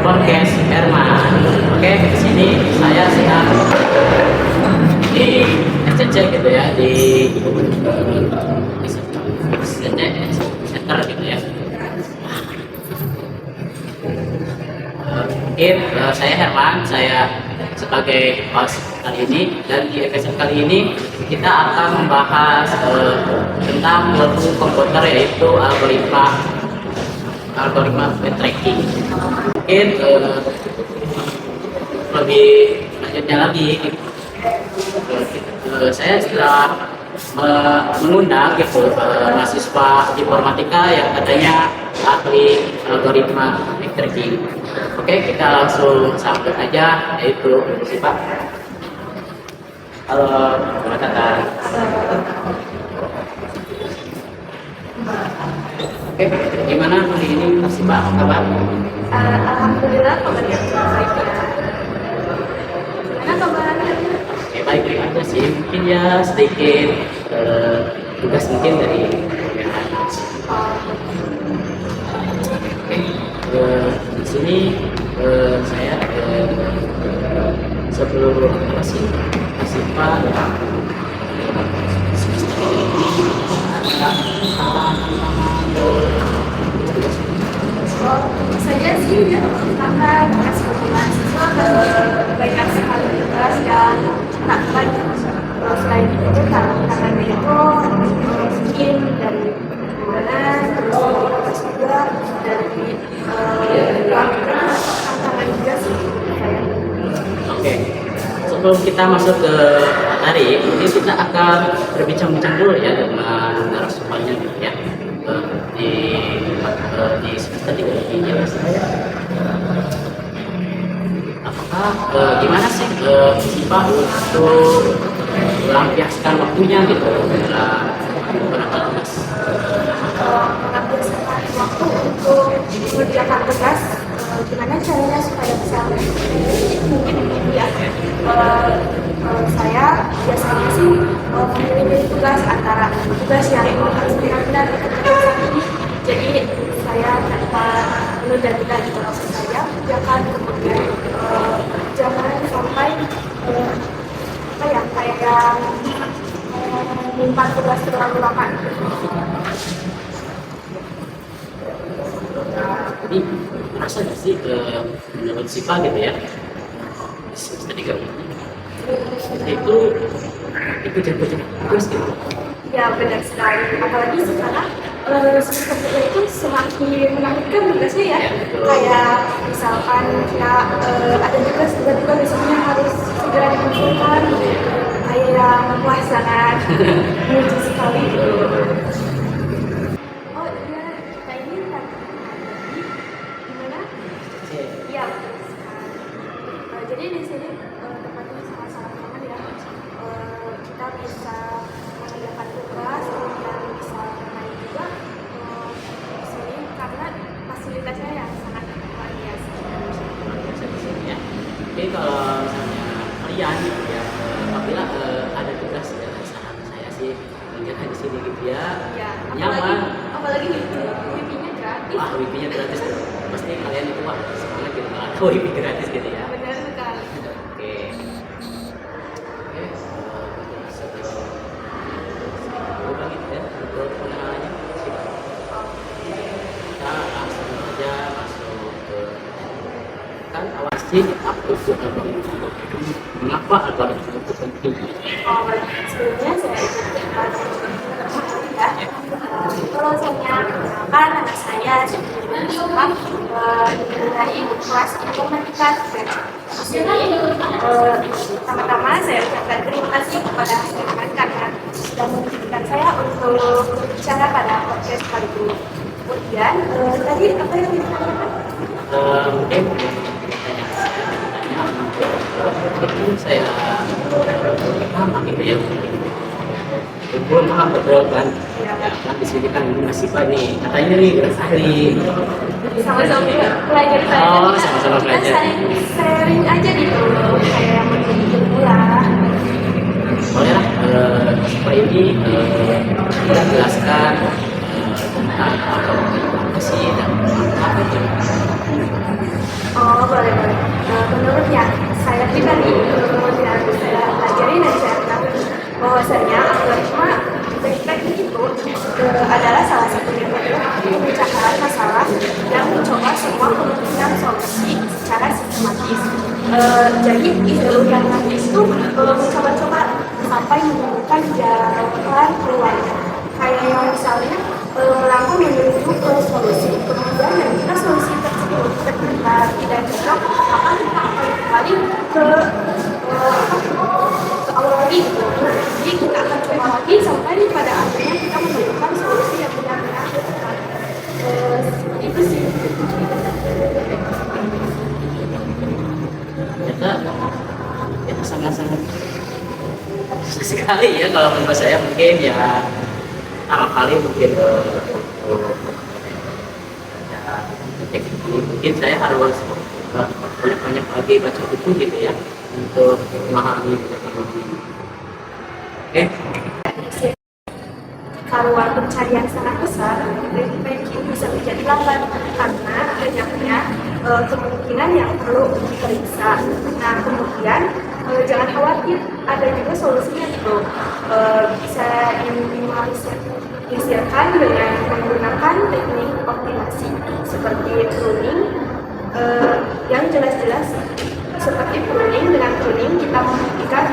podcast Herman. Oke, di sini saya sedang di SCC gitu ya, di SCC center gitu ya. Mungkin saya Herman, saya sebagai host kali ini, dan di episode kali ini kita akan membahas tentang ilmu komputer, yaitu algoritma tracking. Mungkin lebih lanjutnya lagi, saya setelah mengundang gitu mahasiswa informatika yang katanya ahli algoritma tracking. Oke, kita langsung sambut aja, yaitu si Pak. Halo, perkenalkan. Oke, gimana hari ini si Pak? Kabar? Alhamdulillah kabarnya baik ya. Gimana kabarnya? Oke, baik-baik aja sih. Mungkin ya sedikit tugas mungkin dari pekerjaan. Oke, di sini saya sebelum kasih Pak Saja sih ya, karena sebagai mahasiswa banyak sekali tugas dan tantangan. Selain itu karena itu mungkin dari mana terus juga dari tantangan juga sih saya. Oke, sebelum kita masuk ke materi, ini kita akan berbincang-bincang dulu ya dengan narasumbernya gitu ya. Di semester 3 ini ya saya. Apakah gimana sih Pak untuk melampiaskan waktunya gitu dalam beberapa tugas? Mengambil waktu untuk mengerjakan tugas, gimana caranya supaya bisa mungkin ya saya biasanya sih memilih tugas antara tugas yang harus benar-benar dikerjakan ini, jadi saya tanpa menunda-nunda di proses saya kerjakan, kemudian jangan sampai kayak menyimpan tugas terlalu lama. Jadi merasa nggak sih menurut Sipa gitu ya, semester 3 ini itu kejar-kejar tugas gitu. Ya benar sekali, apalagi sekarang semester itu semakin menakutkan tugasnya ya. Kayak misalkan kita ada tugas tiba-tiba besoknya harus segera dikumpulkan, kayak wah sangat menuju sekali. Oh iya, kita ini tadi di mana? Iya betul sekali. Jadi di sini tempatnya sangat-sangat nyaman ya. Kita bisa mengerjakan tugas, kemudian bisa bermain juga di sini karena fasilitasnya yang sangat luar biasa. Ya. Oke, kalau misalnya kalian gitu ya, apabila ada tugas ya, saran saya sih mengerjakan di sini gitu ya, Ya, nyaman. apalagi wifi-nya gratis. Wah, wifi-nya gratis tuh. Pasti kalian itu wah semangat gitu kalau ada wifi gratis gitu ya. Benar sekali. Oke. Oke, sebelum udah gitu ya, untuk pengenalannya kita langsung aja masuk ke kan awal sih aku suka banget. Mengapa algoritma itu penting? Sebelumnya saya ya. Kalau saya kenalkan nama saya Sumpah dari kelas informatika. Di sini pertama-tama saya ucapkan terima kasih kepada teman karena sudah mengizinkan saya untuk berbicara pada podcast kali ini. Kemudian tadi apa yang ditanyakan? Mungkin itu saya paham gitu ya. Belum paham betul kan? Ya kan di sini kan masih Pak nih katanya nih ahli. Sama-sama pelajar Oh, sama-sama pelajar. Sharing aja gitu, kayak menjadi ilmu lah. Boleh lah, supaya ini kita jelaskan atau motivasi dan apa itu? Oh, boleh, boleh. Menurutnya, saya pribadi, yang saya pelajari dan saya ketahui bahwasanya algoritma backtracking itu adalah salah satu metode pemecahan masalah yang mencoba semua kemungkinan solusi secara sistematis. Jadi itu yang nanti itu mencoba-coba sampai menemukan jalan keluarnya. Kayak yang misalnya melangkah menuju ke solusi, kemudian dan jika solusi tersebut ternyata tidak cocok, maka kita akan kembali ke awal lagi gitu. Jadi kita akan coba lagi sampai pada akhirnya kita menemukan solusi yang benar-benar tepat. Itu sih. Ternyata itu sangat-sangat susah sekali ya kalau menurut saya, mungkin ya pertama kali mungkin untuk ya, teknik ini mungkin saya harus banyak-banyak lagi baca buku gitu ya untuk memahami teknologi. Oke. Kalau pencarian sangat besar, backtracking bisa menjadi lambat karena banyaknya kemungkinan yang perlu diperiksa. Nah, kemudian jangan khawatir, ada juga solusinya gitu. Bisa diminimalisirkan dengan menggunakan teknik optimasi seperti pruning, yang jelas-jelas seperti pruning. Dengan pruning kita memberikan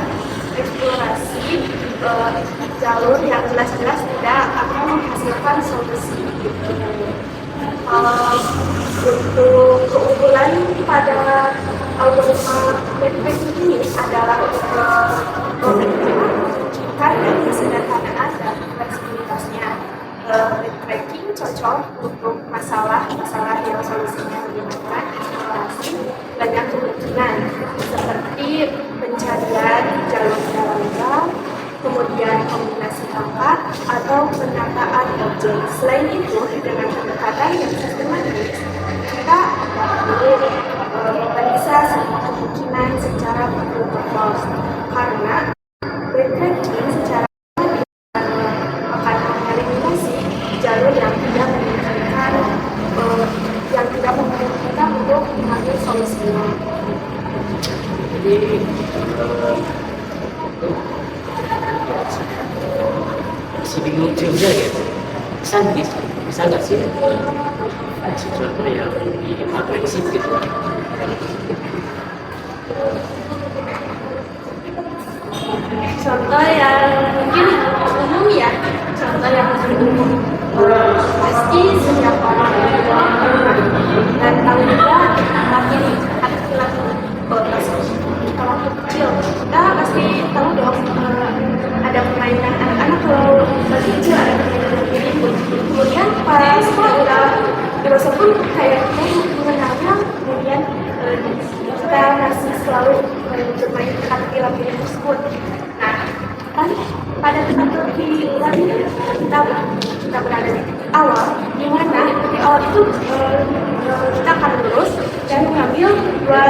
eksplorasi jalur yang jelas-jelas tidak akan menghasilkan solusi gitu. Untuk keunggulan pada algoritma backtracking ini adalah karena kesederhanaan dan fleksibilitasnya. Backtracking cocok untuk masalah-masalah yang solusinya melibatkan eksplorasi banyak kemungkinan seperti pencarian jalur dalam, kemudian kombinasi angka atau penataan objek. Selain itu, dengan pendekatan yang sistematis, kita dapat memeriksa semua kemungkinan secara berkelompok karena backtracking secara akan mengeliminasi jalur yang tidak memungkinkan untuk mengambil solusinya. Jadi masih bingung juga ya, bisa nggak sih sesuatu yang lebih agresif gitu? Contoh yang mungkin umum ya, contoh yang umum pasti setiap orang dan tahu juga makin laki-laki kita waktu kecil kita pasti tahu dong ada permainan anak-anak. Kalau masih kecil ada permainan ini, kemudian pas udah dewasa pun kayak kita mengenalnya, kemudian kita masih selalu bermain laki-laki tersebut. Nah, kan pada di lagi kita berada di titik awal, di mana titik awal itu kita akan lurus dan mengambil dua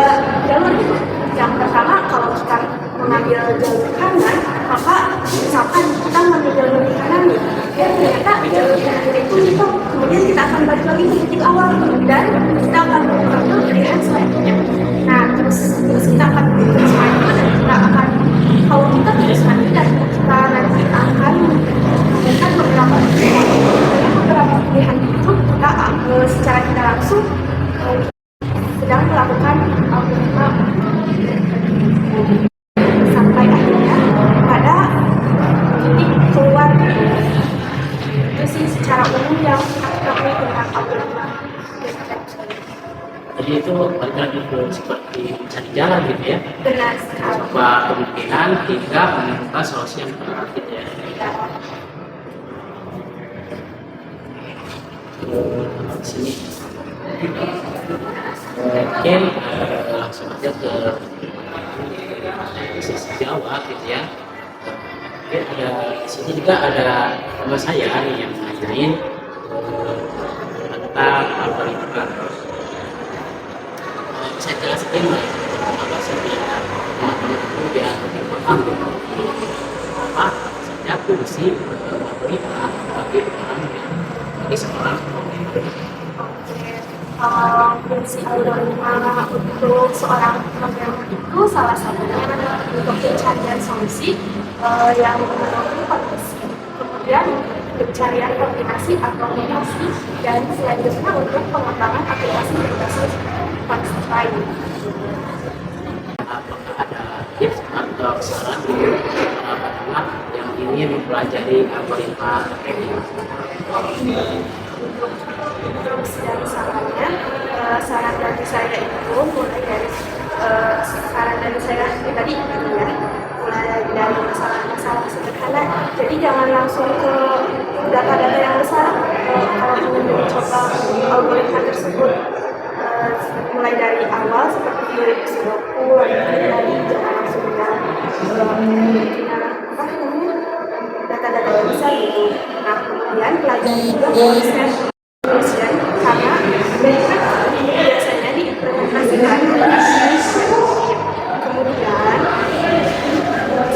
jalur gitu. Yang pertama, kalau kita mengambil jalur kanan, maka misalkan kita mengambil jalur kanan nih, ternyata jalur kanan itu gitu, kemudian kita akan balik lagi ke titik awal dan kita akan mengambil pilihan selanjutnya. Nah, terus kita akan terus maju dan kita akan, kalau kita terus maju dan kita nanti akan memberikan beberapa pilihan itu, kita secara tidak langsung sedang melakukan algoritma sampai akhirnya pada titik keluar. Itu sih secara umum yang kami tentang algoritma. Jadi itu balik lagi ke seperti mencari jalan gitu ya, Benar sekali. coba kemungkinan hingga menemukan solusi yang tepat gitu ya. Sini mungkin langsung aja ke sisi Jawa gitu ya. Mungkin ada di sini juga ada teman saya nih yang nanyain tentang algoritma. Saya jelaskan apa sebenarnya teman-teman itu biar lebih paham gitu. Apa saja fungsi algoritma bagi orang yang bagi seorang pemimpin. Fungsi algoritma untuk seorang programmer itu salah satunya untuk pencarian solusi yang memenuhi kondisi, kemudian pencarian kombinasi atau kombinasi, dan selanjutnya untuk pengembangan aplikasi berbasis konsep lain. Apakah ada tips atau saran dari para pendengar yang ingin mempelajari algoritma trading? Terus dari sarannya, saran dari saya itu mulai dari saran dari saya pribadi gitu ya, mulai dari masalah-masalah sederhana. Jadi jangan langsung ke data-data yang besar. Kalau ingin mencoba algoritma tersebut, mulai dari awal seperti sudoku, tadi jangan langsung dengan data-data yang besar gitu. Nah, kemudian pelajari juga konsep Rusian, karena mereka biasanya diimplementasikan. Kemudian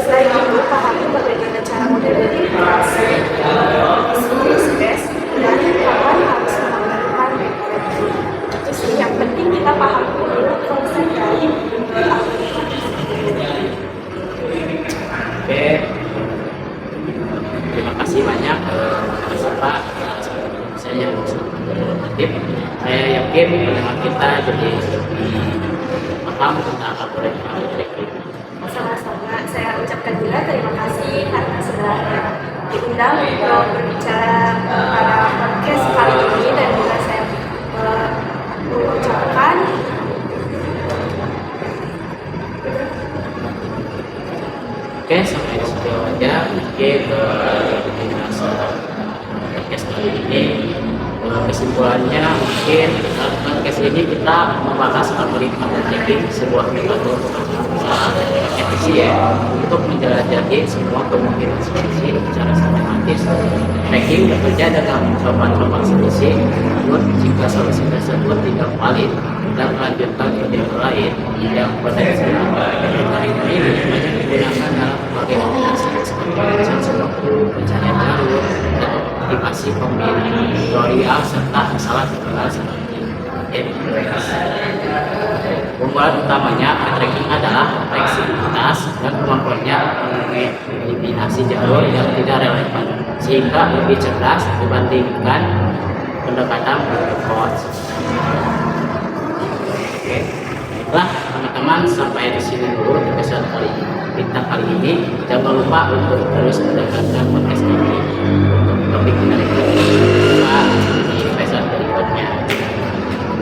selain itu pahami bagaimana cara model integrasi, space, dan kapan harus melakukan refleksi. Itu sih yang penting kita pahami dulu konsep dari algoritma. Oke, terima kasih banyak Pak. Saya tip. Saya yakin pendengar kita jadi paham tentang algoritma trading. Sama-sama, saya ucapkan juga terima kasih karena sudah diundang untuk berbicara pada podcast kali ini, dan juga saya mengucapkan Oke, sampai di situ aja mungkin podcast kali ini. Kesimpulannya mungkin dalam podcast ini kita membahas algoritma trading, sebuah metode efisien untuk menjelajahi semua kemungkinan solusi secara sistematis. Trading bekerja dengan mencoba-coba solusi, namun jika solusi tersebut tidak valid dan melanjutkan ke ide lain yang potensial. Algoritma ini banyak digunakan dalam berbagai aplikasi seperti mendeteksi waktu, pencarian jalur, dan optimasi kombinatorial serta masalah teknikal seperti MPS. Keunggulan utamanya tracking adalah fleksibilitas dan kemampuannya mengeliminasi jalur yang tidak relevan, sehingga lebih cerdas dibandingkan pendekatan brute force. Oke, baiklah teman-teman, sampai di sini dulu episode kali ini. Jangan lupa untuk terus mendengarkan podcast ini.